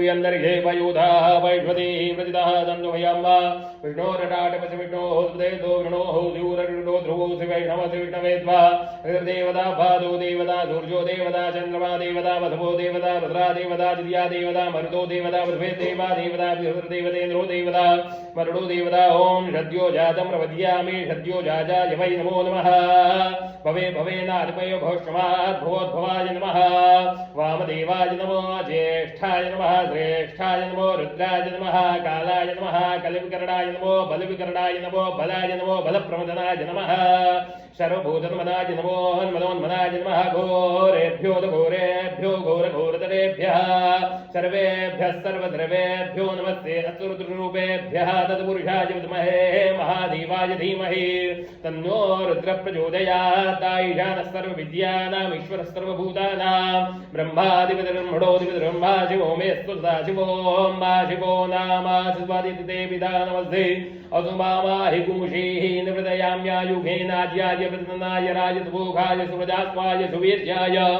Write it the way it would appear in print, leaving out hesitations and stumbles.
विन्दर्घे वयुधा वैश्वती व्रजितः तन्वयम् विष्णोरटाटपति विष्णोस्पदेतो वृणोः शिवरऋणो ध्रुवो शिवैष्णवसि विष्णवेद्वा देवता भादो देवता सूर्यो देवता चन्द्रमा देवता वधवो देवता रुद्रा देवता दिव्या देवता मरुतो देवता पृथ्वी देवा देवता देवतेन्द्रो देवता मरुडो देवता ओम सद्यो जातं प्रवद्यामि सद्यो जाजाय वै नमो नमः भवे भवेनाधिपयो भवष्मात् भवोद्भवाय नमः वामदेवाय नमो ज्येष्ठाय नमः श्रेष्ठाय नमो रुद्राय नमः कालाय नमः कलिविकरणाय नमो बलविकरणाय नमो बलाय नमो बलप्रमदनाय नमः सर्वभूतन्मनाय नमो हन्मनोन्मनाय नमः घोरेभ्यो घोरेभ्यो घोरघोरतरेभ्यः सर्वेभ्यः सर्वद्रवेभ्यो नमस्ते असुररूपेभ्यः तत्पुरुषाय विद्महे महादेवाय धीमहि तन्नो रुद्र प्रचोदयात् ईशानः सर्वविद्यानाम् ईश्वरः सर्वभूतानां ब्रह्मादिपतिर्ब्रह्मणोऽधिपतिर्ब्रह्मा शिवो मे स्तुता शिवो मा शिवो नाम सुवादिते पिता नमस्ते असुमाहि कुमुषीः निवृतयाम्यायुघेनाज्याय प्रतनाय राजतभोगाय सुप्रजात्वाय सुवीर्याय